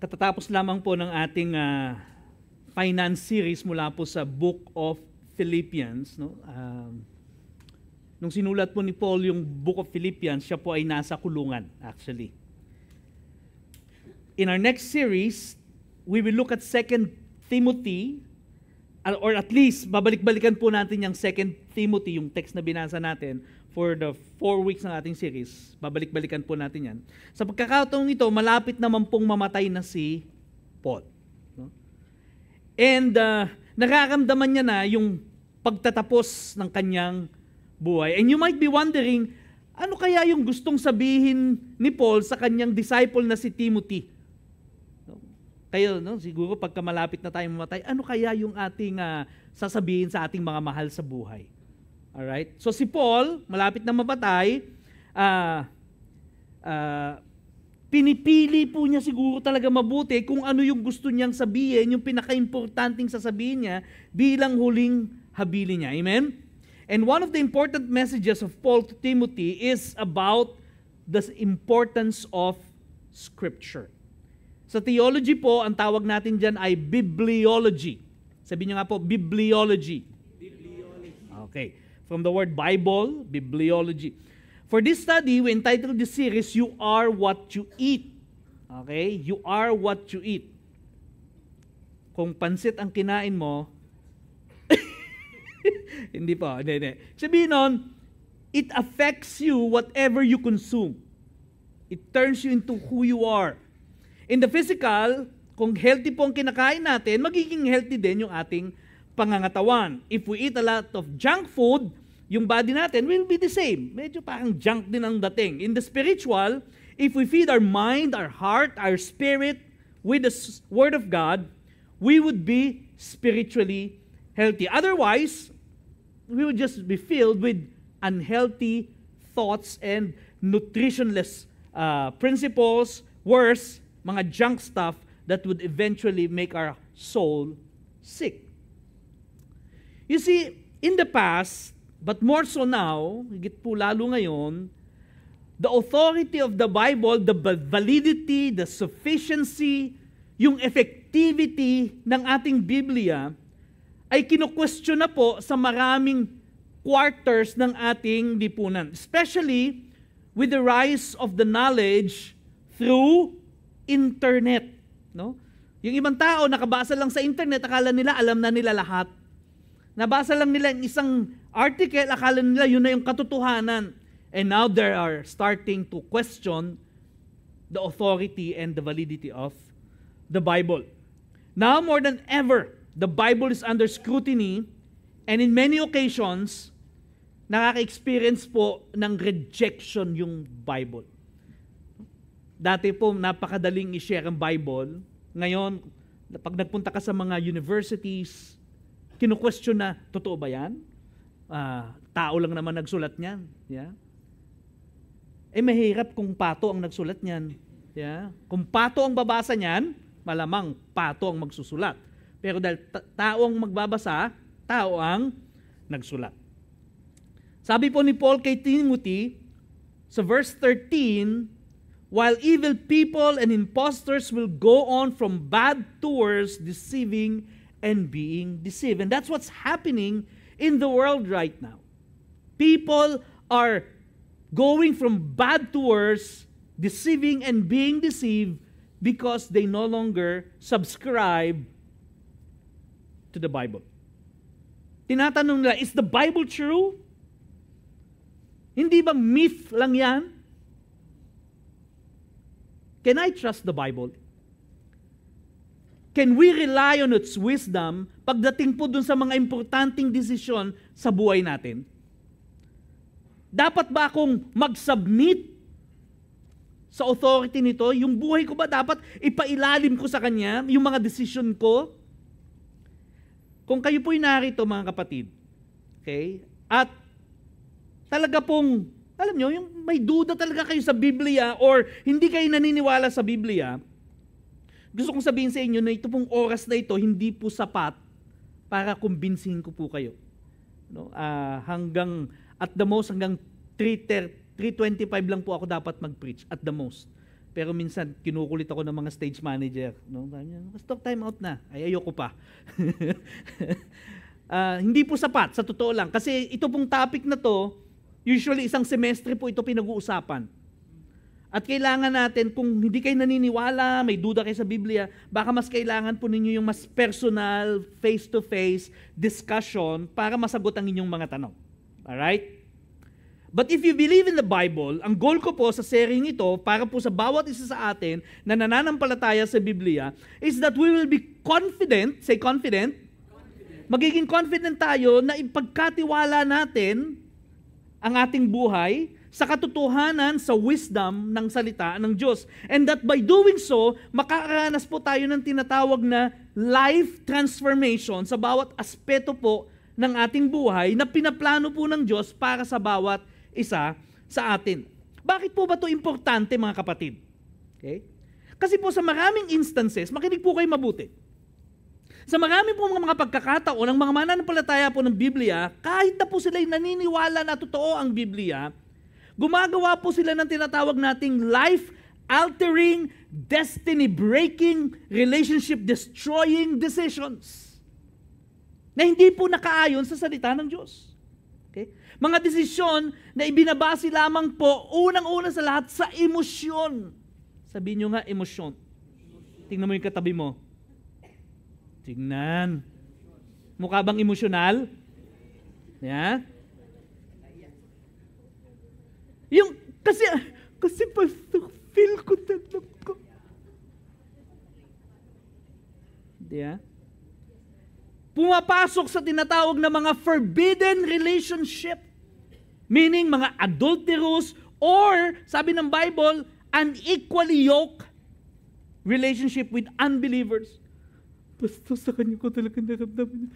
Katatapos lamang po ng ating finance series mula po sa Book of Philippians. No? Nung sinulat po ni Paul yung Book of Philippians, siya po ay nasa kulungan actually. In our next series, we will look at 2 Timothy, or at least babalik-balikan po natin yung 2 Timothy, yung text na binasa natin for the 4 weeks ng ating series. Babalik-balikan po natin yan. Sa pagkakataong ito, malapit naman pong mamatay na si Paul. No? And nararamdaman niya na yung pagtatapos ng kanyang buhay. And you might be wondering, ano kaya yung gustong sabihin ni Paul sa kanyang disciple na si Timothy? Kayo, no, siguro pagka malapit na tayo mamatay, ano kaya yung ating sasabihin sa ating mga mahal sa buhay? Alright? So si Paul, malapit na mamatay, pinipili po niya siguro talaga mabuti kung ano yung gusto niyang sabihin, yung pinaka-importanting sasabihin niya bilang huling habili niya. Amen? And one of the important messages of Paul to Timothy is about the importance of Scripture. Sa theology po, ang tawag natin dyan ay bibliology. Sabihin niyo nga po, bibliology. Okay. From the word Bible, bibliology. For this study, we entitled this series, You Are What You Eat. Okay? You are what you eat. Kung pansit ang kinain mo, hindi po, hindi. Sabihin nun, it affects you whatever you consume. It turns you into who you are. In the physical, kung healthy po ang kinakain natin, magiging healthy din yung ating pangangatawan. If we eat a lot of junk food, yung body natin will be the same. Medyo parang junk din ang dating. In the spiritual, if we feed our mind, our heart, our spirit with the Word of God, we would be spiritually healthy. Otherwise, we would just be filled with unhealthy thoughts and nutritionless principles, worse, mga junk stuff that would eventually make our soul sick. You see, in the past, but more so now, higit po lalo ngayon, the authority of the Bible, the validity, the sufficiency, yung effectivity ng ating Biblia ay kinu-question na po sa maraming quarters ng ating lipunan. Especially with the rise of the knowledge through internet. No? Yung ibang tao, nakabasa lang sa internet, akala nila alam na nila lahat. Nabasa lang nila yung isang article, akala nila yun na yung katotohanan. And now they are starting to question the authority and the validity of the Bible. Now more than ever, the Bible is under scrutiny, and in many occasions, nakaka-experience po ng rejection yung Bible. Dati po, napakadaling i-share ang Bible. Ngayon, pag nagpunta ka sa mga universities, kinu-question na, totoo ba yan? Tao lang naman nagsulat niyan. Yeah? Mahirap kung pato ang nagsulat niyan. Yeah? Kung pato ang babasa niyan, malamang pato ang magsusulat. Pero dahil tao ang magbabasa, tao ang nagsulat. Sabi po ni Paul kay Timothy, sa verse 13, while evil people and impostors will go on from bad to worse, deceiving and being deceived. And that's what's happening in the world right now. People are going from bad to worse, deceiving and being deceived because they no longer subscribe to the Bible. Tinatanong nila, is the Bible true? Hindi ba myth lang yan? Can I trust the Bible? Can we rely on its wisdom pagdating po dun sa mga importanteng desisyon sa buhay natin? Dapat ba akong mag-submit sa authority nito? Yung buhay ko ba dapat ipailalim ko sa Kanya? Yung mga desisyon ko? Kung kayo po'y narito, mga kapatid, okay, at talaga pong, alam nyo, yung may duda talaga kayo sa Biblia or hindi kayo naniniwala sa Biblia, gusto kong sabihin sa inyo na ito pong oras na ito, hindi po sapat para kumbinsihin ko po kayo. No? Hanggang, at the most, hanggang 3:25 lang po ako dapat mag-preach, at the most. Pero minsan, kinukulit ako ng mga stage manager. No? Stop, time out na. Ay, ayoko pa. Hindi po sapat, sa totoo lang. Kasi ito pong topic na to, usually isang semestre po ito pinag-uusapan. At kailangan natin, kung hindi kayo naniniwala, may duda kayo sa Biblia, baka mas kailangan po ninyo yung mas personal, face-to-face discussion para masagot ang inyong mga tanong. Alright? But if you believe in the Bible, ang goal ko po sa sharing ito, para po sa bawat isa sa atin na nananampalataya sa Biblia, is that we will be confident, say confident, magiging confident tayo na ipagkatiwala natin ang ating buhay sa katotohanan, sa wisdom ng salita ng Diyos. And that by doing so, makakaranas po tayo ng tinatawag na life transformation sa bawat aspeto po ng ating buhay na pinaplano po ng Diyos para sa bawat isa sa atin. Bakit po ba ito importante, mga kapatid? Okay? Kasi po sa maraming instances, makinig po kayo mabuti. Sa marami po mga pagkakataon, ang mga mananampalataya po ng Biblia, kahit na po sila'y naniniwala na totoo ang Biblia, gumagawa po sila ng tinatawag nating life-altering, destiny-breaking, relationship-destroying decisions na hindi po nakaayon sa salita ng Diyos. Okay? Mga desisyon na ibinabase lamang po, unang-una sa lahat, sa emosyon. Sabihin nyo nga, emosyon. Tingnan mo yung katabi mo. Tingnan. Mukha bang emosyonal? Yeah? Yung, kasi pastor, feel ko talaga. Yeah? Pumapasok sa tinatawag na mga forbidden relationship. Meaning mga adulterous or, sabi ng Bible, unequally yoked relationship with unbelievers. Basta sa kanya ko talaga naramdaman.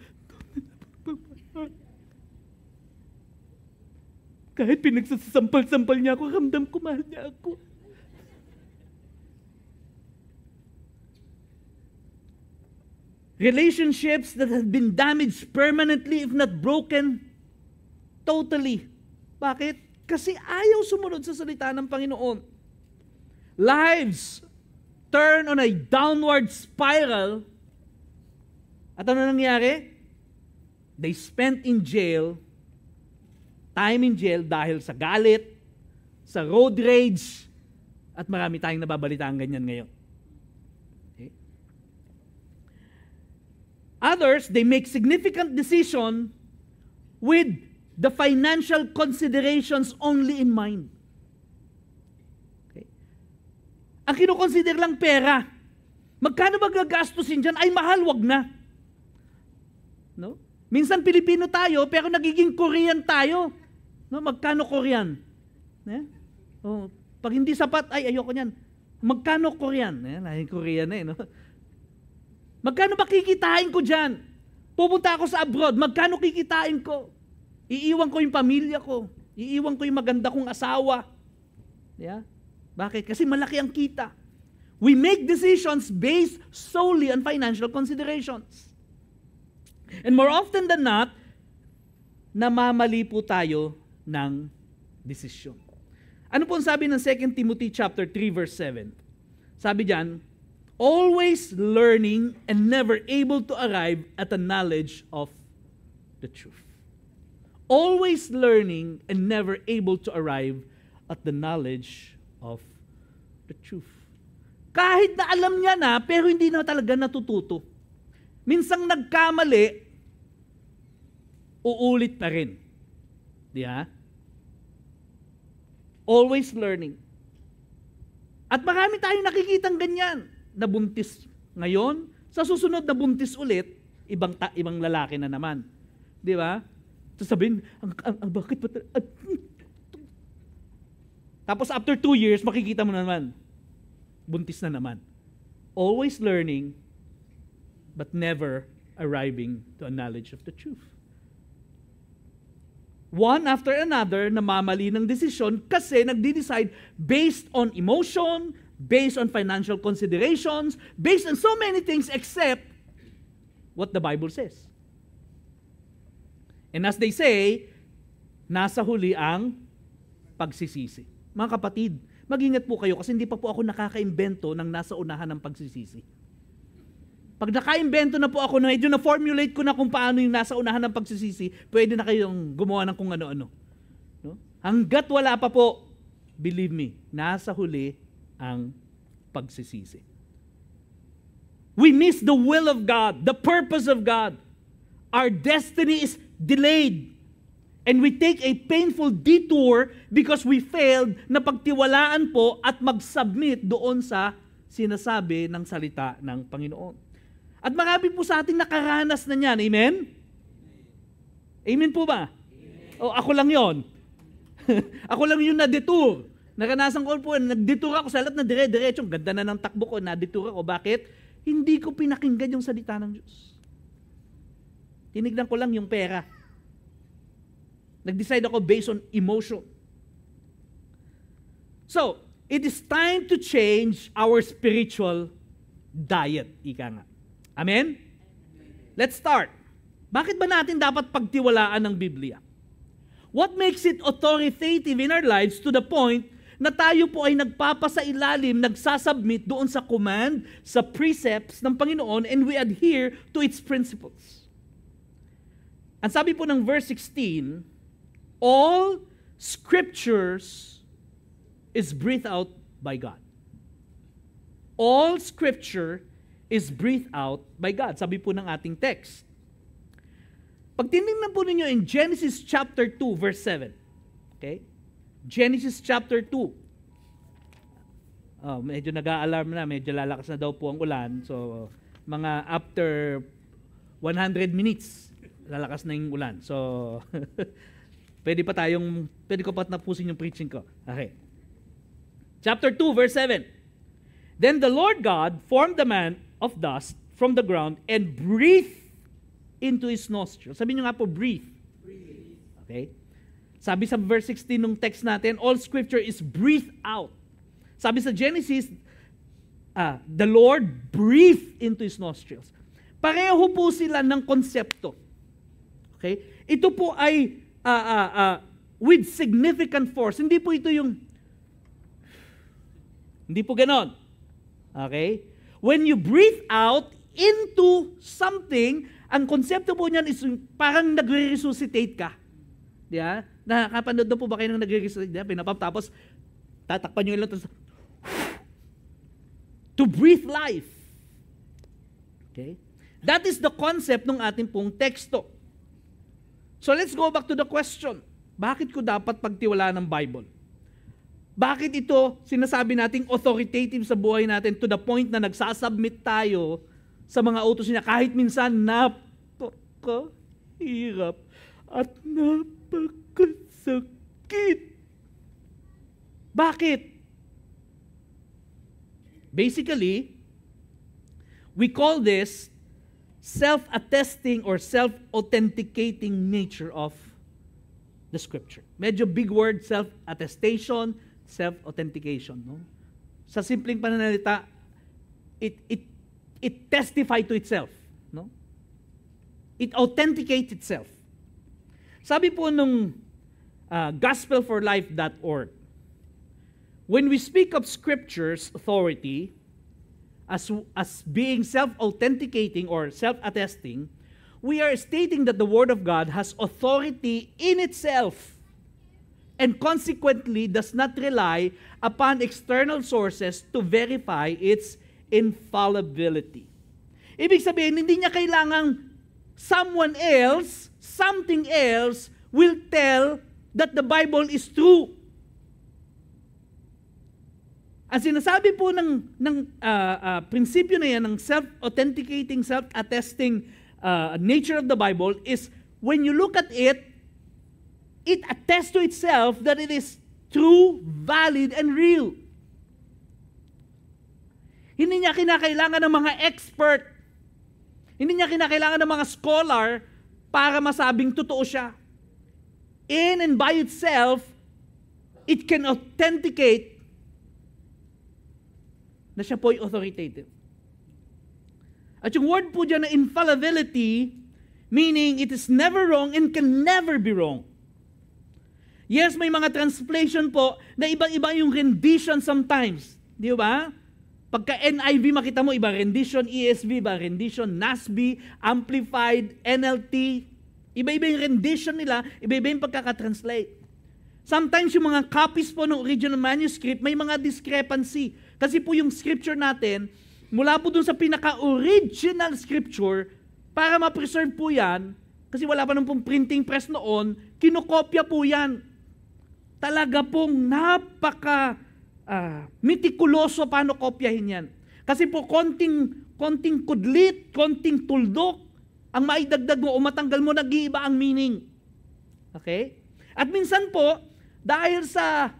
Kahit pinagsasampal-sampal niya ako, ramdam ko, mahal niya ako. Relationships that have been damaged permanently, if not broken, totally. Bakit? Kasi ayaw sumunod sa salita ng Panginoon. Lives turn on a downward spiral. At ano nangyari? They spent in jail, time in jail dahil sa galit, sa road rage, at marami tayong nababalitaan ganyan ngayon. Okay? Others, they make significant decision with the financial considerations only in mind. Okay? Ang kinukonsider lang pera. Magkano ba gagastusin dyan? Ay, mahal, wag na. No? Minsan Pilipino tayo, pero nagiging Korean tayo. No? Magkano Korean? Oh, pag hindi sapat, ay ayoko niyan. Magkano Korean? Laking Korean na no? Magkano ba kikitain ko dyan? Pupunta ako sa abroad, magkano kikitain ko? Iiwan ko yung pamilya ko. Iiwan ko yung maganda kong asawa. Yeah? Bakit? Kasi malaki ang kita. We make decisions based solely on financial considerations. And more often than not, namamali po tayo ng desisyon. Ano po ang sabi ng 2 Timothy chapter 3 verse 7? Sabi diyan, always learning and never able to arrive at the knowledge of the truth. Always learning and never able to arrive at the knowledge of the truth. Kahit na alam niya na, pero hindi na talaga natututo. Minsang nagkamali, uulit pa rin. Di ba? Always learning. At marami tayong nakikitang ganyan. Nabuntis ngayon, sa susunod na buntis ulit, ibang lalaki na naman. Di ba? Sasabihin, bakit ba? Tapos after 2 years, makikita mo na naman, buntis na naman. Always learning, but never arriving to a knowledge of the truth. One after another, namamali ng desisyon kasi nagdi-decide based on emotion, based on financial considerations, based on so many things except what the Bible says. And as they say, nasa huli ang pagsisisi. Mga kapatid, Mag-ingat po kayo kasi hindi pa po ako nakaka-imbento ng nasa unahan ng pagsisisi. Pag naka-imbento na po ako, medyo na-formulate ko na kung paano yung nasa unahan ng pagsisisi, pwede na kayong gumawa ng kung ano-ano. No? Hanggat wala pa po, believe me, nasa huli ang pagsisisi. We miss the will of God, the purpose of God. Our destiny is delayed. And we take a painful detour because we failed na pagtiwalaan po at mag-submit doon sa sinasabi ng salita ng Panginoon. At marami po sa ating nakaranas na niyan. Amen? Amen po ba? Amen. O ako lang yon. Ako lang yung na-detour. Naranasan ko po, nag-detour ako sa lahat na dire-diretso. Ganda na ng takbo ko, na-detour ako. Bakit? Hindi ko pinakinggan yung salita ng Diyos. Tinignan ko lang yung pera. Nag-decide ako based on emotion. So, it is time to change our spiritual diet. Ika nga. Amen? Let's start. Bakit ba natin dapat pagtiwalaan ng Biblia? What makes it authoritative in our lives to the point na tayo po ay nagpapasailalim, nagsasubmit doon sa command, sa precepts ng Panginoon, and we adhere to its principles? Ang sabi po ng verse 16, all scriptures is breathed out by God. All scripture is breathed out by God. Sabi po ng ating text. Pag tinignan po ninyo in Genesis chapter 2 verse 7. Okay? Genesis chapter 2. Medyo nag-a-alarm na, medyo lalakas na daw po ang ulan. So, mga after 100 minutes, lalakas na yung ulan. So, pwede ko pa tapusin yung preaching ko. Okay. Chapter 2, verse 7. Then the Lord God formed the man of dust from the ground and breathed into his nostrils. Sabi nyo nga po, breathe. Okay? Sabi sa verse 16 ng text natin, all scripture is breathed out. Sabi sa Genesis, the Lord breathed into his nostrils. Pareho po sila ng konsepto. Okay? Ito po ay with significant force. Hindi po ito yung hindi po ganon. Okay? When you breathe out into something, ang konsepto po niyan is parang nagre-resuscitate ka. Diba? Nakapanood na po ba kayo ng nagre-resuscitate? Tapos tatakpan nyo ilang to breathe life. Okay? That is the concept ng ating pong teksto. So let's go back to the question. Bakit ko dapat pagtiwalaan ng Bible? Bakit ito sinasabi nating authoritative sa buhay natin to the point na nagsasubmit tayo sa mga utos niya kahit minsan napakahirap at napakasakit? Bakit? Basically, we call this self-attesting or self-authenticating nature of the Scripture. Medyo big word, self-attestation, self-authentication. No? Sa simpleng pananalita, it testifies to itself. No? It authenticates itself. Sabi po nung gospelforlife.org, when we speak of Scripture's authority as being self-authenticating or self-attesting, we are stating that the Word of God has authority in itself and consequently does not rely upon external sources to verify its infallibility. Ibig sabihin, hindi niya kailangang someone else, something else will tell that the Bible is true. Ang sinasabi po ng prinsipyo na yan, ng self-authenticating, self-attesting nature of the Bible is when you look at it, it attests to itself that it is true, valid, and real. Hindi niya kinakailangan ng mga expert. Hindi niya kinakailangan ng mga scholar para masabing totoo siya. In and by itself, it can authenticate na siya po ay authoritative. At yung word po dyan na infallibility, meaning it is never wrong and can never be wrong. Yes, may mga translation po na ibang-iba yung rendition sometimes. Di ba? Pagka NIV, makita mo, iba rendition, ESV, iba rendition, NASB, Amplified, NLT. Iba-iba yung rendition nila, iba-iba yung pagkakatranslate. Sometimes yung mga copies po ng original manuscript, may mga discrepancy. Kasi po yung scripture natin, mula po dun sa pinaka-original scripture, para ma-preserve po yan, kasi wala pa nung pong printing press noon, kinokopya po yan. Talaga pong mitikuloso paano kopyahin yan. Kasi po konting kudlit, konting tuldok, ang maidagdag mo o matanggal mo, nag-iiba ang meaning. Okay? At minsan po, dahil sa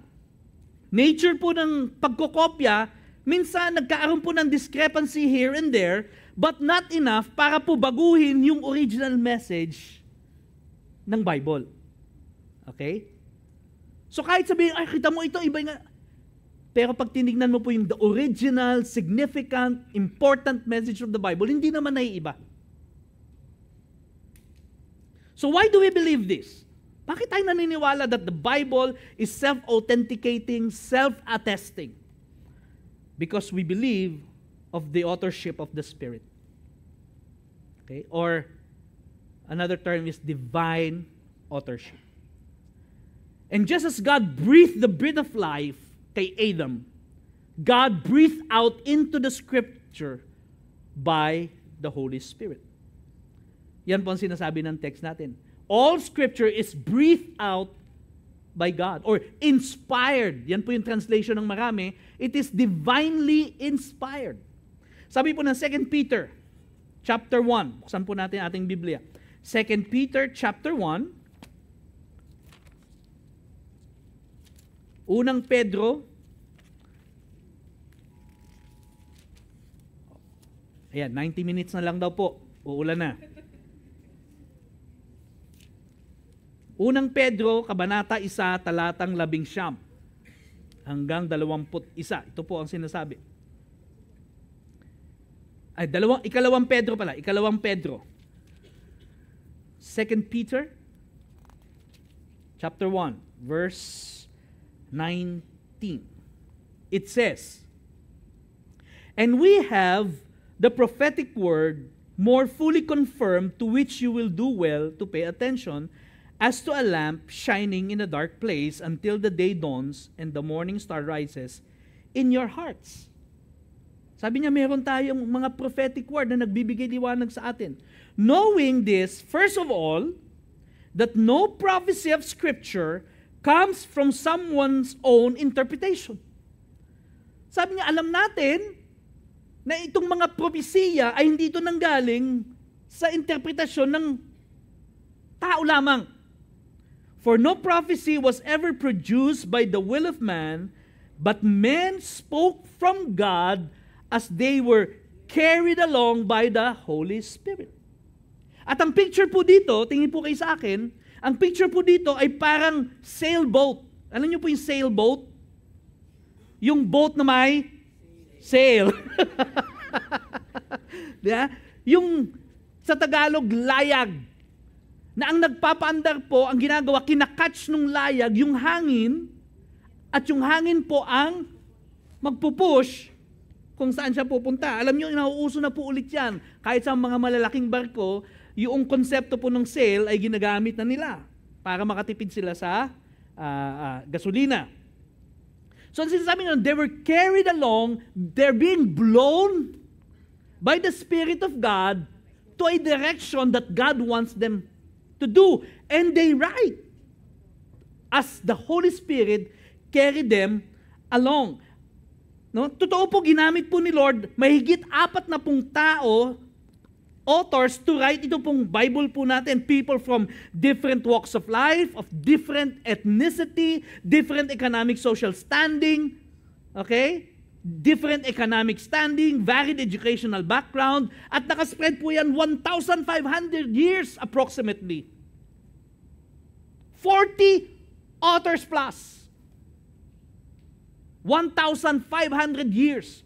nature po ng pagkokopya, minsan nagkaaroon po ng discrepancy here and there, but not enough para po baguhin yung original message ng Bible. Okay? So kahit sabihin, ay, kita mo ito, iba nga. Pero pag tinignan mo po yung the original, significant, important message of the Bible, hindi naman naiiba. So why do we believe this? Bakit tayo naniniwala that the Bible is self-authenticating, self-attesting? Because we believe of the authorship of the Spirit. Okay? Or another term is divine authorship. And just as God breathed the breath of life kay Adam, God breathed out into the Scripture by the Holy Spirit. Yan po ang sinasabi ng text natin. All Scripture is breathed out by God or inspired. Yan po yung translation ng marami. It is divinely inspired. Sabi po ng 2 Peter chapter 1. Buksan po natin ating Biblia. 2 Peter chapter 1. Unang Pedro. Ayan, 90 minutes na lang daw po. Uulan na. Unang Pedro, Kabanata 1, talatang 11 hanggang 21. Ito po ang sinasabi. Ay, ikalawang Pedro pala. Ikalawang Pedro. 2 Peter, chapter 1, verse 19. It says, "And we have the prophetic word more fully confirmed, to which you will do well to pay attention, as to a lamp shining in a dark place until the day dawns and the morning star rises in your hearts." Sabi niya, meron tayong mga prophetic word na nagbibigay liwanag sa atin. Knowing this, first of all, that no prophecy of Scripture comes from someone's own interpretation. Sabi niya, alam natin na itong mga propesiya ay hindi ito nanggaling sa interpretasyon ng tao lamang. For no prophecy was ever produced by the will of man, but men spoke from God as they were carried along by the Holy Spirit. At ang picture po dito, tingin po kayo sa akin, ang picture po dito ay parang sailboat. Alam niyo po yung sailboat? Yung boat na may sail. Diba? Yung sa Tagalog, layag. Na ang nagpapaandar po, ang ginagawa, kinakatch nung layag, yung hangin, at yung hangin po ang magpupush kung saan siya pupunta. Alam niyo, nauuso na po ulit yan. Kahit sa mga malalaking barko, yung konsepto po ng sail ay ginagamit na nila para makatipid sila sa gasolina. So, ang sinasabi nyo, they were carried along, they're being blown by the Spirit of God to a direction that God wants them to do. And they ride as the Holy Spirit carried them along. No? Totoo po, ginamit po ni Lord, mahigit 40 tao, authors, to write ito pong Bible po natin. People from different walks of life, of different ethnicity, different economic social standing, okay? Different economic standing, varied educational background, at nakaspread po yan 1,500 years approximately. 40 authors plus. 1,500 years.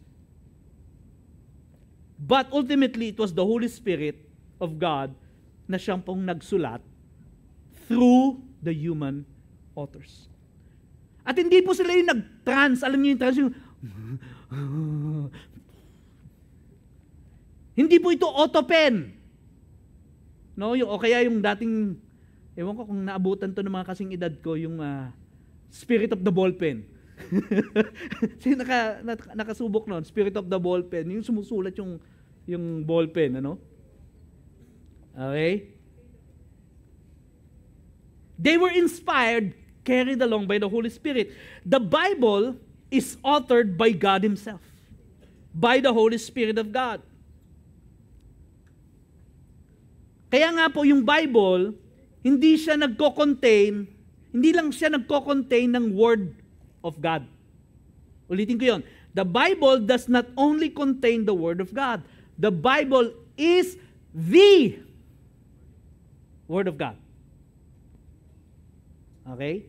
But ultimately, it was the Holy Spirit of God na siyang pong nagsulat through the human authors. At hindi po sila yung nag-trans. Alam niyo yung trans, yung hindi po ito autopen. No, yung, o kaya yung dating, ewan ko kung naabutan to ng mga kasing edad ko, yung spirit of the ballpen. Sino nakasubok nun? Spirit of the ballpen. Yung sumusulat yung ballpen, ano? Okay? They were inspired, carried along by the Holy Spirit. The Bible is authored by God Himself, by the Holy Spirit of God. Kaya nga po yung Bible, hindi lang siya nagko-contain ng Word of God. Ulitin ko yun. The Bible does not only contain the Word of God. The Bible is the Word of God. Okay?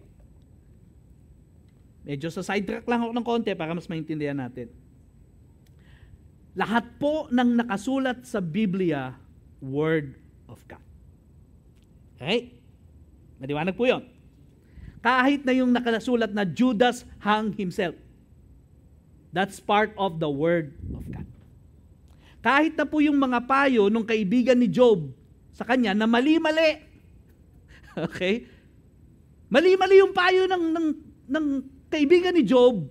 Medyo sa sidetrack lang ako ng konti para mas maintindihan natin. Lahat po ng nakasulat sa Biblia, Word of God. Okay? Maliwanag po yun. Kahit na yung nakasulat na Judas hung himself. That's part of the Word of God. Kahit na po yung mga payo ng kaibigan ni Job sa kanya na mali-mali. Okay? Mali-mali yung payo ng kaibigan ni Job,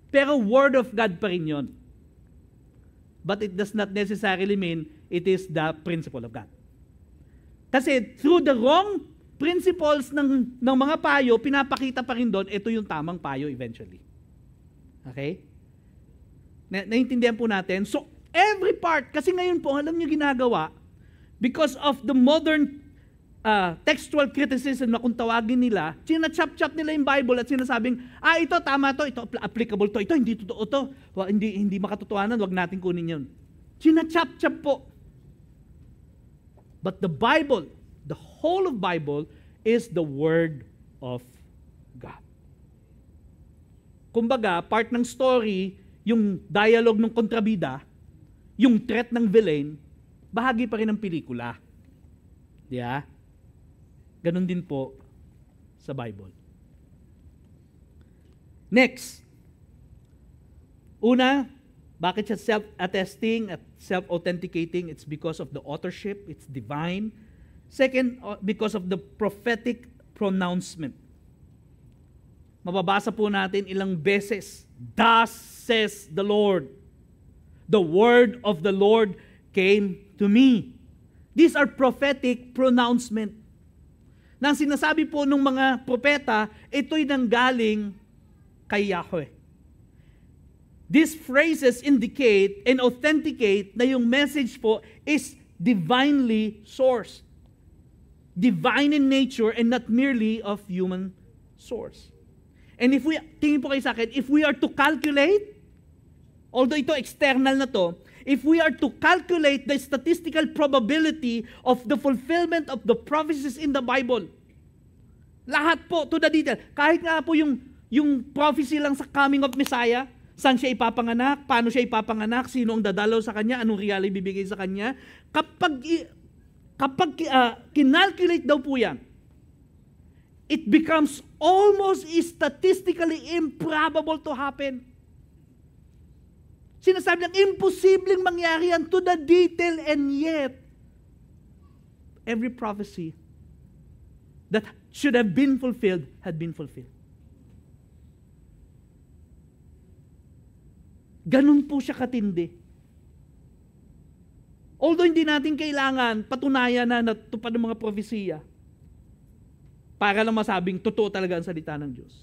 pero Word of God pa rin yun. But it does not necessarily mean it is the principle of God. Kasi through the wrong principles ng mga payo, pinapakita pa rin doon, ito yung tamang payo eventually. Okay? Naintindihan po natin. So, every part, kasi ngayon po, alam nyo ginagawa, because of the modern textual criticism na kung tawagin nila, sinachap-chap nila yung Bible at sinasabing, ito, tama to, ito, applicable to, ito, hindi totoo to, hindi makatotohanan, wag natin kunin yun. Sinachap-chap po. But the Bible, the whole of Bible, is the Word of God. Kumbaga, part ng story, yung dialogue ng kontrabida, yung threat ng villain, bahagi pa rin ng pelikula. Yeah? Ganon din po sa Bible. Next. Una, bakit siya self-attesting at self-authenticating? It's because of the authorship. It's divine. Second, because of the prophetic pronouncement. Mababasa po natin ilang beses, "Thus says the Lord. The word of the Lord came to me." These are prophetic pronouncement. Nang sinasabi po ng mga propeta, ito'y nanggaling kay Yahweh. These phrases indicate and authenticate na yung message po is divinely sourced. Divine in nature and not merely of human source. And if we, tingin po kayo sa akin, if we are to calculate, although ito external na to, if we are to calculate the statistical probability of the fulfillment of the prophecies in the Bible, lahat po to the detail, kahit nga po yung prophecy lang sa coming of Messiah, saan siya ipapanganak, paano siya ipapanganak, sino ang dadalaw sa kanya, anong regalo ibibigay sa kanya, kapag kinalculate daw po yan, it becomes almost statistically improbable to happen. Sinasabi lang, imposibleng mangyari yan to the detail, and yet, every prophecy that should have been fulfilled had been fulfilled. Ganun po siya katindi. Although hindi natin kailangan patunayan na natupad ng mga propesiya para lang masabing totoo talaga ang salita ng Diyos.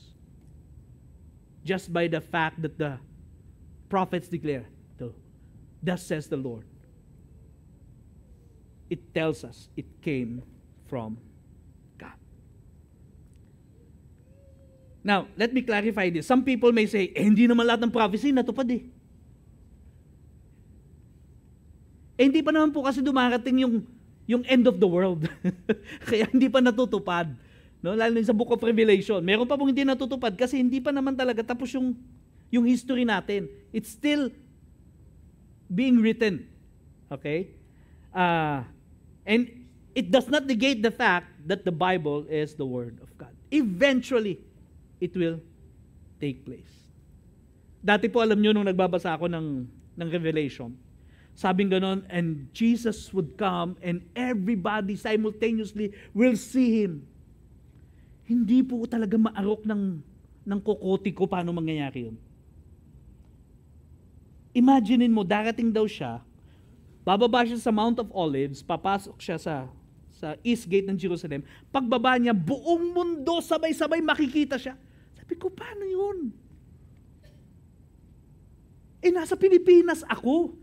Just by the fact that the prophets declare, "Thus says the Lord." It tells us it came from God. Now, let me clarify this. Some people may say, hindi naman lahat ng prophecy natupad eh. Hindi pa naman po kasi dumarating yung end of the world. Kaya hindi pa natutupad. No? Lalo sa Book of Revelation. Meron pa pong hindi natutupad kasi hindi pa naman talaga tapos yung history natin. It's still being written. Okay? And it does not negate the fact that the Bible is the Word of God. Eventually, it will take place. Dati po, alam nyo, nung nagbabasa ako ng Revelation, sabing ganon, and Jesus would come and everybody simultaneously will see Him. Hindi po talaga maarok ng kokote ko paano mangyayari yun. Imaginein mo, darating daw siya, bababa siya sa Mount of Olives, papasok siya sa East Gate ng Jerusalem. Pagbaba niya, buong mundo sabay-sabay makikita siya. Sabi ko, paano yun? Nasa Pilipinas ako.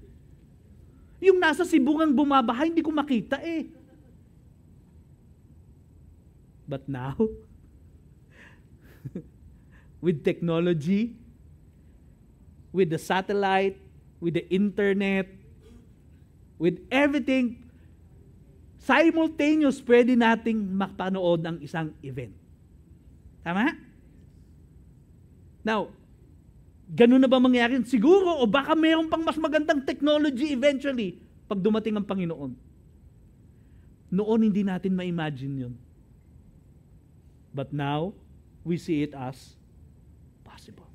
Yung nasa Cebu ngang bumabaha, hindi ko makita eh. But now, with technology, with the satellite, with the internet, with everything, simultaneous, pwede nating makapanood ng isang event. Tama? Now, ganun na ba mangyayari? Siguro, o baka mayroon pang mas magandang technology eventually pag dumating ang Panginoon. Noon, hindi natin ma-imagine yun. But now, we see it as possible.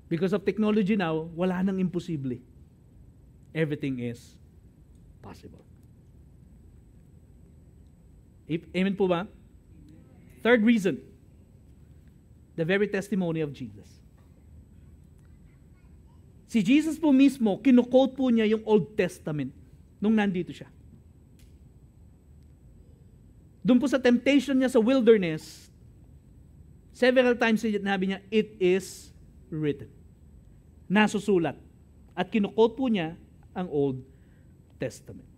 Because of technology now, wala nang imposible. Everything is possible. Amen po ba? Third reason, the very testimony of Jesus. Si Jesus po mismo, kinukote po niya yung Old Testament nung nandito siya. Doon po sa temptation niya sa wilderness, several times sinabi niya, it is written. Nasusulat. At kinukote po niya ang Old Testament.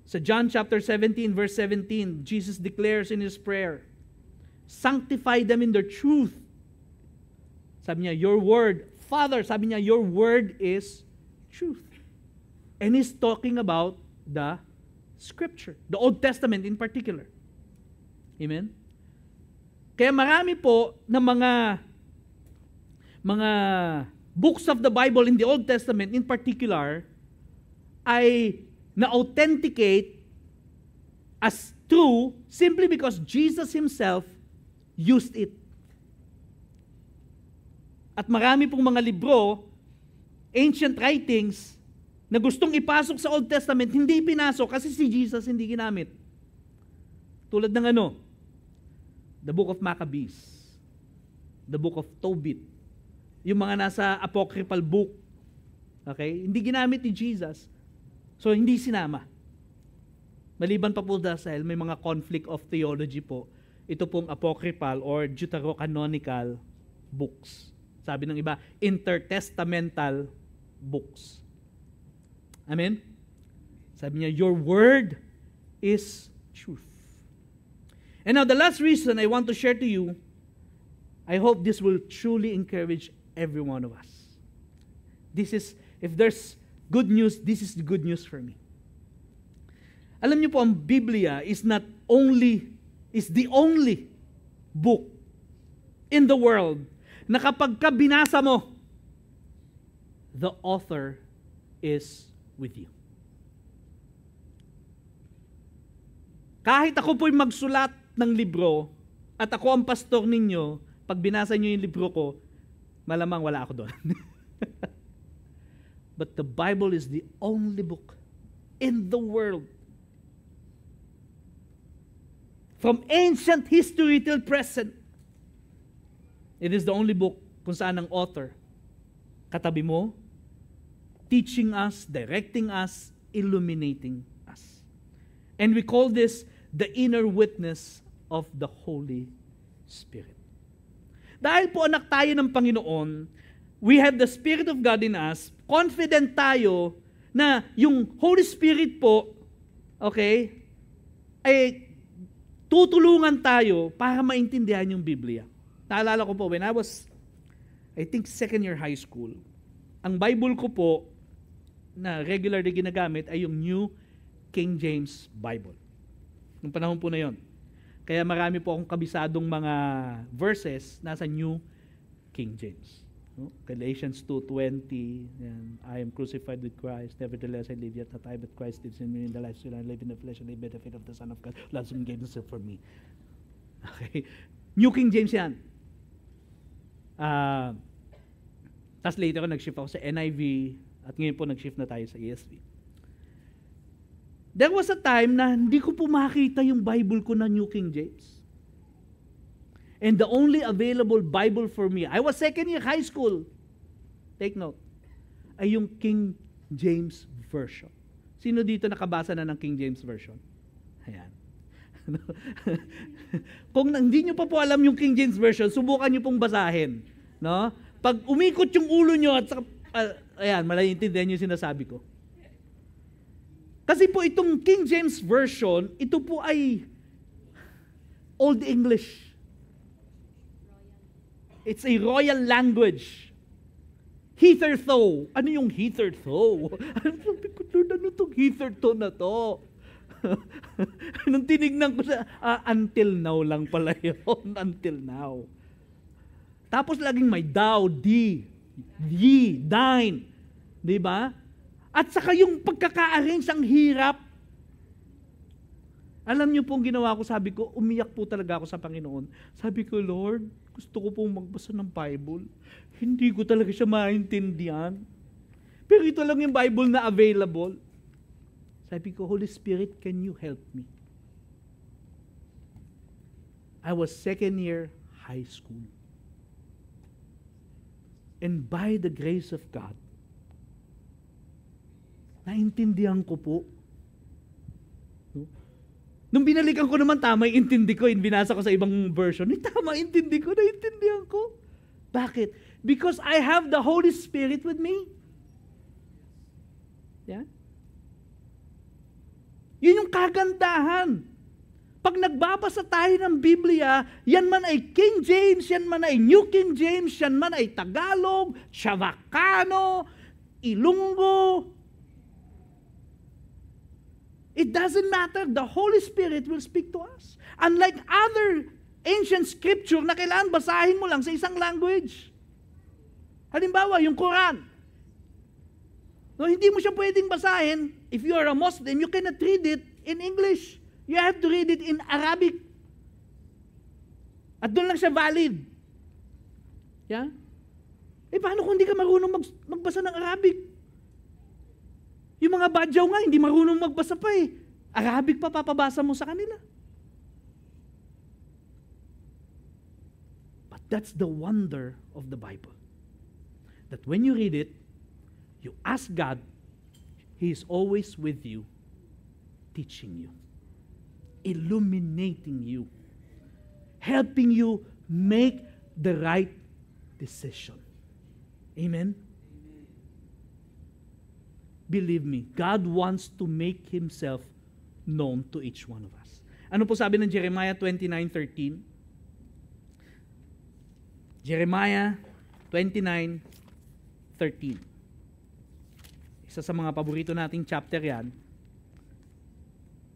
Sa John chapter 17, verse 17, Jesus declares in His prayer, sanctify them in their truth. Sabi niya, your word, Father, sabi niya, your word is truth. And He's talking about the Scripture, the Old Testament in particular. Amen? Kaya marami po na mga books of the Bible in the Old Testament in particular ay na-authenticate as true simply because Jesus Himself used it. At marami pong mga libro, ancient writings, na gustong ipasok sa Old Testament, hindi pinasok kasi si Jesus hindi ginamit. Tulad ng the book of Maccabees, the book of Tobit, yung mga nasa apocryphal book. Okay? Hindi ginamit ni Jesus. So, hindi sinama. Maliban pa po dahil may mga conflict of theology po, ito pong apocryphal or deuterocanonical books. Sabi ng iba, intertestamental books. Amen? Sabi niya, your word is truth. And now, the last reason I want to share to you, I hope this will truly encourage every one of us. This is, if there's good news, this is the good news for me. Alam niyo po, ang Biblia is the only book in the world na kapag ka binasa mo, the author is with you. Kahit ako po'y magsulat ng libro at ako ang pastor ninyo, pag binasa niyo yung libro ko, malamang wala ako doon. But the Bible is the only book in the world, from ancient history till present, it is the only book kung saan ang author katabi mo, teaching us, directing us, illuminating us. And we call this the inner witness of the Holy Spirit. Dahil po anak tayo ng Panginoon, we have the Spirit of God in us, confident tayo na yung Holy Spirit po, okay, ay tutulungan tayo para maintindihan yung Biblia. Naalala ko po, when I was, I think, second year high school, ang Bible ko po, na regularly ginagamit ay yung New King James Bible. Nung panahon po na yon. Kaya marami po akong kabisadong mga verses nasa New King James. No? Galatians 2:20, and I am crucified with Christ, nevertheless I live, yet not I, but Christ lives in me. In the life I live in the flesh, I live by the faith of the Son of God, who loves me and gave himself for me. Okay? New King James yan. Tapos later ko nag-shift ako sa NIV, at ngayon po nag-shift na tayo sa ESV. There was a time na hindi ko po makita yung Bible ko na New King James. And the only available Bible for me, I was second year high school, take note, ay yung King James Version. Sino dito nakabasa na ng King James Version? Ayan. Kung hindi nyo pa po alam yung King James Version, subukan nyo pong basahin. No? Pag umikot yung ulo nyo at ayan, malaintindihan nyo yung sinasabi ko. Kasi po itong King James Version, ito po ay Old English. It's a royal language. Hitherto. Ano yung hitherto? Sabi ko, Lord, ano itong hitherto na to? Nung tinignan ko sa, until now lang pala yun. Until now. Tapos laging may thou, thee, ye, thine. Diba? At saka yung pagkaka-arrange, ang hirap. Alam niyo pong ginawa ko, sabi ko, umiyak po talaga ako sa Panginoon. Sabi ko, Lord, gusto ko pong magbasa ng Bible. Hindi ko talaga siya maintindihan. Pero ito lang yung Bible na available. Sabi ko, Holy Spirit, can you help me? I was second year high school. And by the grace of God, naintindihan ko po. Nung binalikan ko naman, tama yung intindi ko, binasa ko sa ibang version, tama intindi ko, naintindihan ko. Bakit? Because I have the Holy Spirit with me. Yeah? Yun yung kagandahan. Pag nagbabasa tayo ng Biblia, yan man ay King James, yan man ay New King James, yan man ay Tagalog, Chavacano, Ilonggo, it doesn't matter. The Holy Spirit will speak to us. Unlike other ancient scripture na kailangan basahin mo lang sa isang language. Halimbawa, yung Quran. No, hindi mo siya pwedeng basahin. If you are a Muslim, you cannot read it in English. You have to read it in Arabic. At doon lang siya valid. Yeah? Paano kung hindi ka marunong magbasa ng Arabic? Yung mga badyaw nga, hindi marunong magbasa pa eh. Arabic pa papabasa mo sa kanila. But that's the wonder of the Bible. That when you read it, you ask God, He is always with you, teaching you, illuminating you, helping you make the right decision. Amen? Believe me, God wants to make Himself known to each one of us. Ano po sabi ng Jeremiah 29:13? Jeremiah 29:13. Isa sa mga paborito nating chapter yan,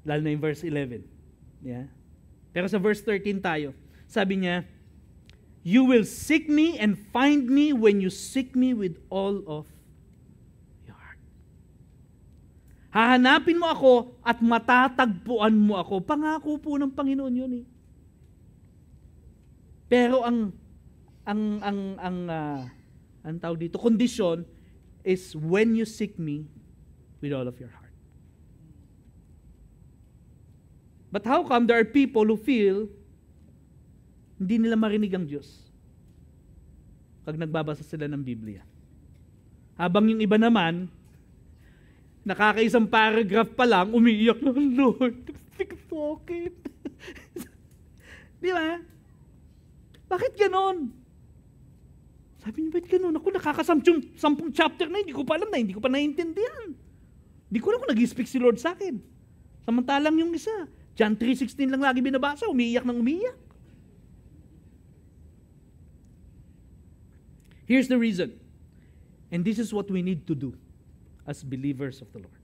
lalo na yung verse 11. Yeah? Pero sa verse 13 tayo, sabi niya, you will seek me and find me when you seek me with all of your heart. Hahanapin mo ako at matatagpuan mo ako. Pangako po ng Panginoon yun eh. Pero ang tawag dito, kondisyon is when you seek me with all of your heart. But how come there are people who feel hindi nila marinig ang Diyos pag nagbabasa sila ng Biblia? Habang yung iba naman, nakakaisang paragraph pa lang, umiiyak na, Lord, speak sa akin. Di ba? Bakit ganon? Sabi niyo, ba't ganon? Ako nakakasampung chapter na, hindi ko pa alam na, hindi ko pa naiintindihan. Hindi ko alam kung nag-speak si Lord sa akin. Samantalang yung isa, John 3:16 lang lagi binabasa, umiiyak ng umiiyak. Here's the reason. And this is what we need to do as believers of the Lord.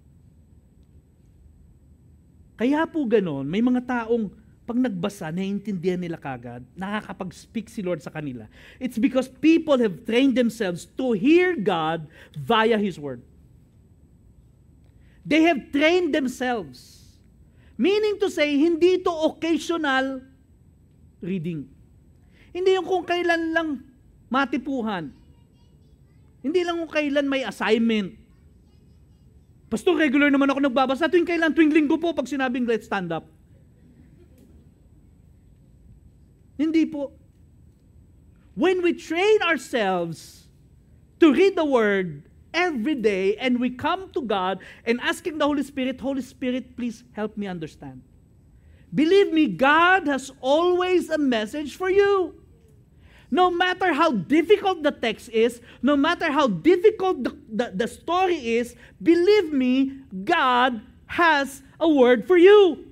Kaya po ganon, may mga taong pag nagbasa, naiintindihan nila kagad, nakakapag-speak si Lord sa kanila. It's because people have trained themselves to hear God via His Word. They have trained themselves. Meaning to say, hindi ito occasional reading. Hindi yung kung kailan lang matipuhan. Hindi lang kung kailan may assignment. Pastor, regular naman ako nagbabasa. Tuwing linggo po pag sinabing let's stand up. Hindi po. When we train ourselves to read the Word every day and we come to God and asking the Holy Spirit, please help me understand. Believe me, God has always a message for you. No matter how difficult the text is, no matter how difficult the story is, believe me, God has a word for you.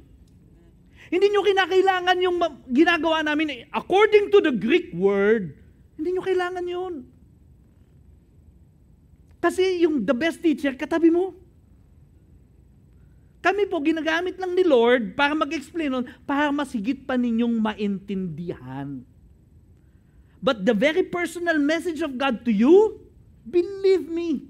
Hindi nyo kinakailangan yung ginagawa namin according to the Greek word. Hindi nyo kailangan yun. Kasi yung the best teacher, katabi mo. Kami po, ginagamit lang ni Lord para mag-explain nun, para masigit pa ninyong maintindihan. But the very personal message of God to you, believe me,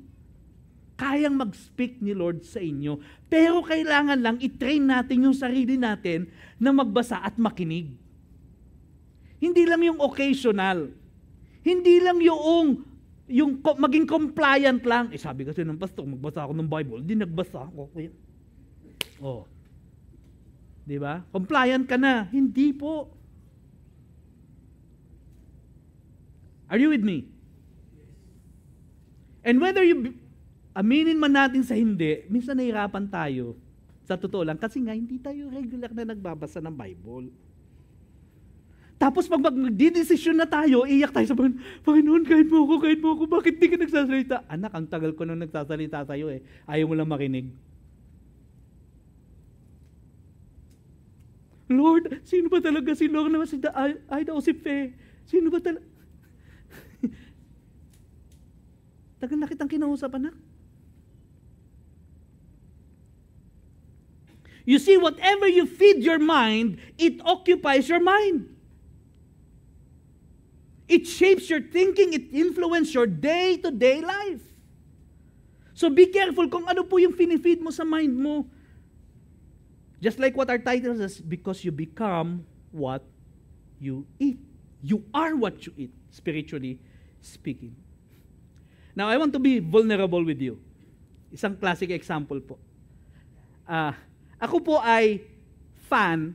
kayang mag-speak ni Lord sa inyo. Pero kailangan lang i-train natin yung sarili natin na magbasa at makinig. Hindi lang yung occasional. Hindi lang yung maging compliant lang. Sabi kasi ng pastor, magbasa ako ng Bible. Hindi nagbasa ako. Oh. Di ba? Compliant ka na. Hindi po. Are you with me? And whether aminin man natin sa hindi, minsan nahihirapan tayo. Sa totoo lang, kasi nga hindi tayo regular na nagbabasa ng Bible. Tapos pag magdidesisyon na tayo, iyak tayo sa Panginoon, kahit mo ako, bakit di ka nagsasalita? Anak, ang tagal ko nang nagsasalita sa'yo eh. Ayaw mo lang makinig. Lord, sino ba talaga si Lord naman si Aida o si Fe? Sino ba talaga? Tagal na kitang kinausap, anak. You see, whatever you feed your mind, it occupies your mind. It shapes your thinking, it influences your day-to-day life. So be careful kung ano po yung finifeed mo sa mind mo. Just like what our title says, because you become what you eat. You are what you eat, spiritually speaking. Now, I want to be vulnerable with you. Isang classic example po. Ako po ay fan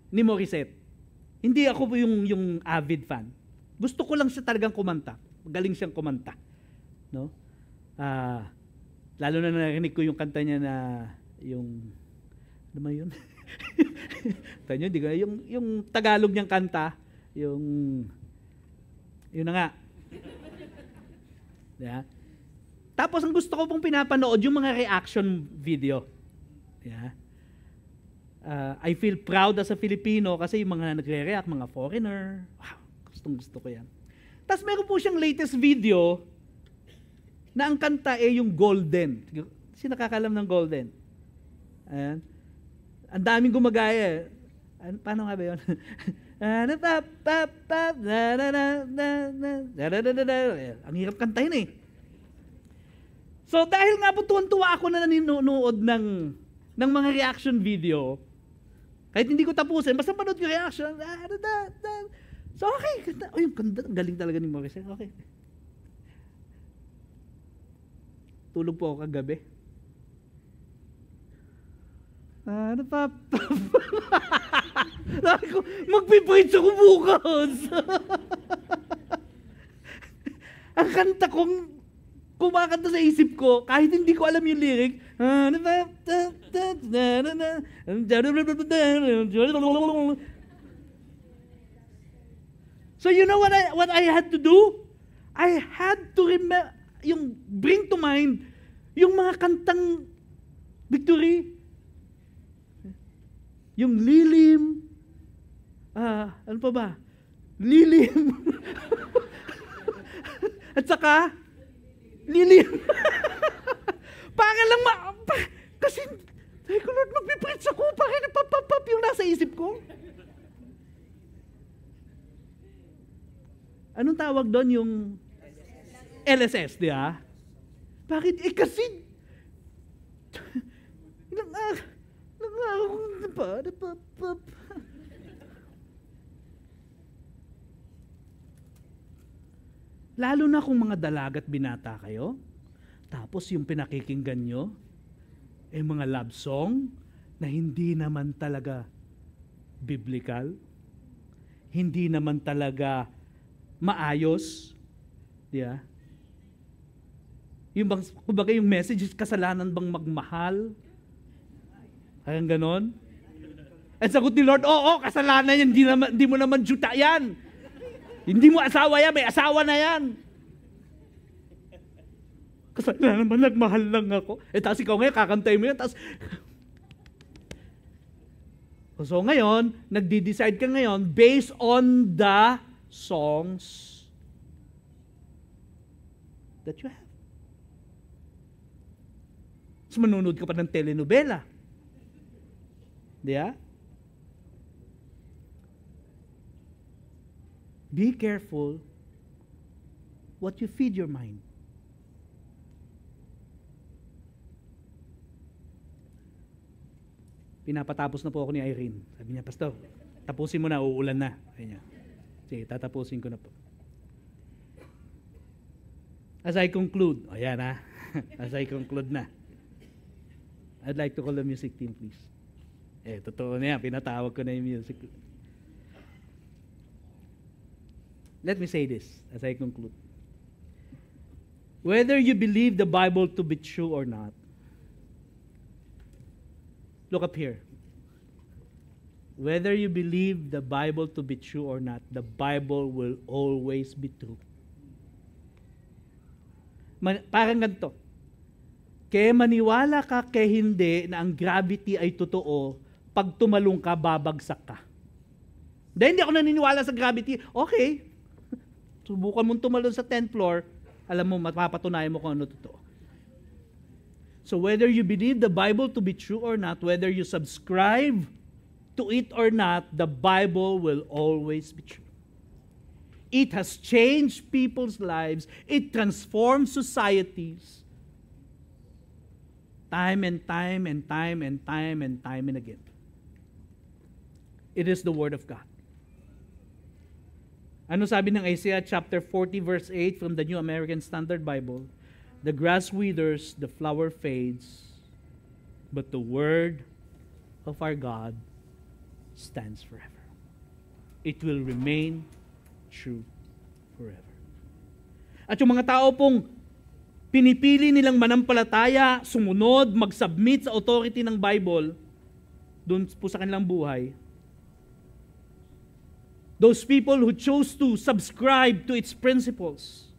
ni Morissette. Hindi ako po yung avid fan. Gusto ko lang siya talagang kumanta. Magaling siyang kumanta. No? Lalo na narinig ko yung kanta niya na yung ano ba yun? Tanyo, hindi ko yung Tagalog niyang kanta, yun na nga. Yeah. Tapos ang gusto ko pong pinapanood yung mga reaction video. Yeah. I feel proud as a Filipino kasi yung mga nagre-react, mga foreigner. Wow, gustong-gusto ko yan. Tapos meron po siyang latest video na ang kanta yung Golden. Sino nakakalam ng Golden? Ayan. Ang daming gumagaya. Paano nga ba yun? Ang hirap kantahin eh. So dahil nga po tuwan-tuwa ako na nanonood ng mga reaction video, kahit hindi ko tapusin, basta panood ko reaction. So okay, yung galing talaga ni Morissette. Okay. Tulog po ako kagabi. Sabi ko, magpipreach ako bukas. Ang kanta kong kumakanta sa isip ko, kahit hindi ko alam yung lyric, so you know what I had to do? I had to bring to mind yung mga kantang Victory, yung lilim, ano pa ba? Lilim. At saka, lilim. Para lang kasi Sabi ko, Lord, magpipreach ako. Bakit napapapap yung nasa isip ko? Anong tawag doon yung LSS, di ba? Bakit? Kasi, lalo na kung mga dalagat binata kayo, tapos yung pinakikinggan nyo, mga love song na hindi naman talaga biblical, hindi naman talaga maayos, di ba? Yung bang, kumbaga yung message is kasalanan bang magmahal? Parang ganon. At sagot ni Lord, oo, kasalanan yan, hindi mo naman juta yan. Hindi mo asawa yan, may asawa na yan. Kasalanan naman, nagmahal lang ako. Tapos ikaw ngayon, kakantay mo yan, tapos... So ngayon, nagdi-decide ka ngayon based on the songs that you have. So manunod ka pa ng telenovela. Di ba? Be careful what you feed your mind. Pinapatapos na po ako ni Irene. Sabi niya, Pastor, tapusin mo na, uulan na. Sabi niya, sige, tatapusin ko na po. As I conclude, ayan ha, as I conclude na, I'd like to call the music team, please. Totoo na yan, pinatawag ko na yung music. Let me say this as I conclude. Whether you believe the Bible to be true or not, look up here. Whether you believe the Bible to be true or not, the Bible will always be true. Parang ganito. Kaya maniwala ka kaya hindi na ang gravity ay totoo, pag tumalong ka, babagsak ka. Dahil hindi ako naniniwala sa gravity, okay. Subukan mong tumalon sa 10th floor, alam mo, mapapatunayan mo kung ano totoo. So whether you believe the Bible to be true or not, whether you subscribe to it or not, the Bible will always be true. It has changed people's lives. It transforms societies. Time and time and time and time and time and again. It is the Word of God. Ano sabi ng Isaiah chapter 40 verse 8 from the New American Standard Bible? The grass withers, the flower fades, but the word of our God stands forever. It will remain true forever. At yung mga tao pong pinipili nilang manampalataya, sumunod, mag-submit sa authority ng Bible, doon po sa kanilang buhay, those people who chose to subscribe to its principles,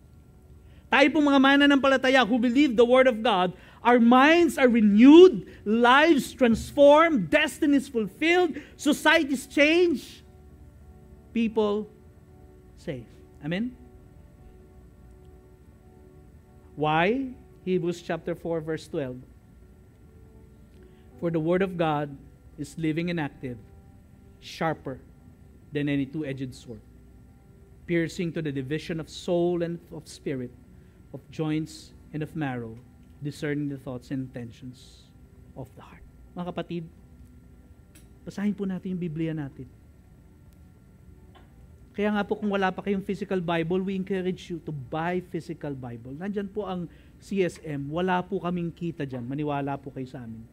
tayo pong mga mananampalataya who believe the Word of God, our minds are renewed, lives transformed, destinies fulfilled, societies change, people saved. Amen? Why? Hebrews chapter 4 verse 12. For the Word of God is living and active, sharper than any two-edged sword, piercing to the division of soul and of spirit, of joints and of marrow, discerning the thoughts and intentions of the heart. Mga kapatid, basahin po natin yung Biblia natin. Kaya nga po kung wala pa kayong physical Bible, we encourage you to buy physical Bible. Nandyan po ang CSM. Wala po kaming kita dyan. Maniwala po kayo sa amin.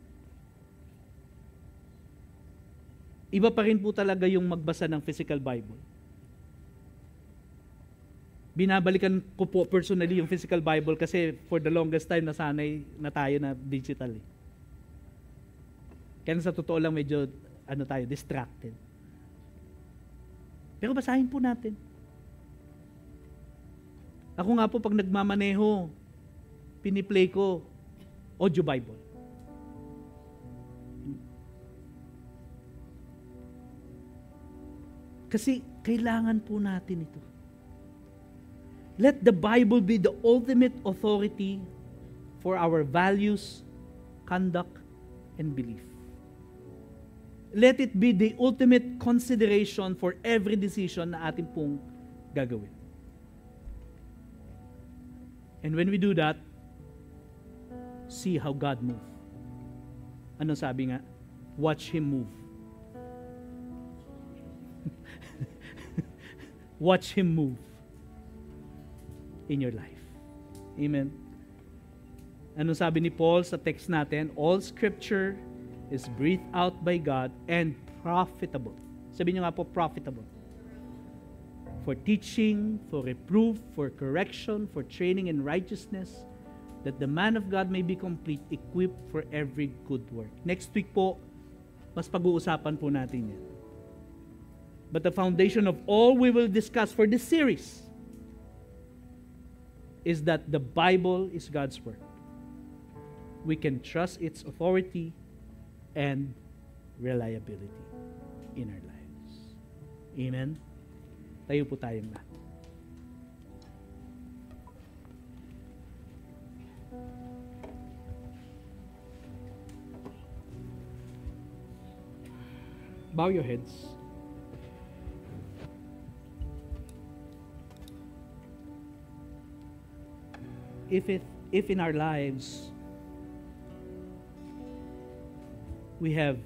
Iba pa rin po talaga yung magbasa ng physical Bible. Binabalikan ko po personally yung physical Bible kasi for the longest time nasanay na tayo na digital. Kaya sa totoo lang medyo distracted. Pero basahin po natin. Ako nga po pag nagmamaneho, piniplay ko audio Bible. Kasi kailangan po natin ito. Let the Bible be the ultimate authority for our values, conduct, and belief. Let it be the ultimate consideration for every decision na ating pong gagawin. And when we do that, see how God move. Ano sabi nga? Watch Him move. Watch Him move in your life. Amen. Ano sabi ni Paul sa text natin? All Scripture is breathed out by God and profitable. Sabihin niyo nga po, profitable. For teaching, for reproof, for correction, for training in righteousness, that the man of God may be complete, equipped for every good work. Next week po, mas pag-uusapan po natin yan. But the foundation of all we will discuss for this series is that the Bible is God's Word. We can trust its authority and reliability in our lives. Amen? Tayo po tayong lahat. Bow your heads. If in our lives we have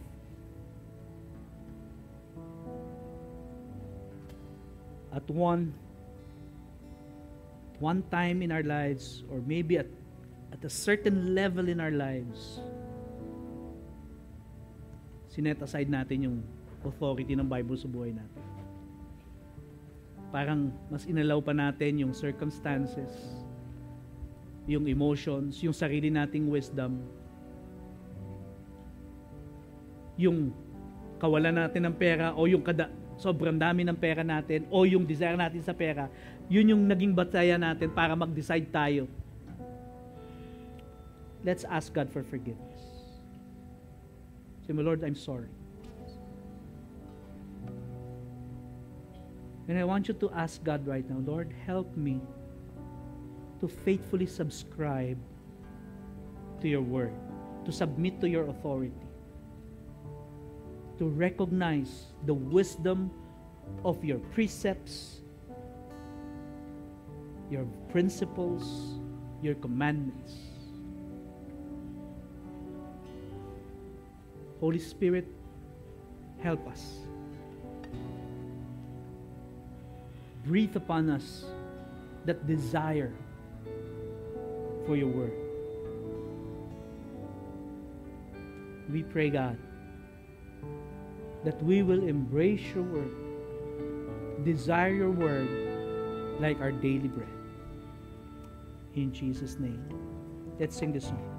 at one time in our lives, or maybe at a certain level in our lives, sinet aside natin yung authority ng Bible sa buhay natin. Parang mas inalaw pa natin yung circumstances, yung emotions, yung sarili nating wisdom, yung kawalan natin ng pera, o yung sobrang dami ng pera natin, o yung desire natin sa pera, yun yung naging batayan natin para mag-decide tayo. Let's ask God for forgiveness. Say, my Lord, I'm sorry. And I want you to ask God right now, Lord, help me to faithfully subscribe to your word, to submit to your authority, to recognize the wisdom of your precepts, your principles, your commandments. Holy Spirit, help us. Breathe upon us that desire for your word. We pray, God, that we will embrace your word, desire your word like our daily bread. In Jesus' name. Let's sing this song.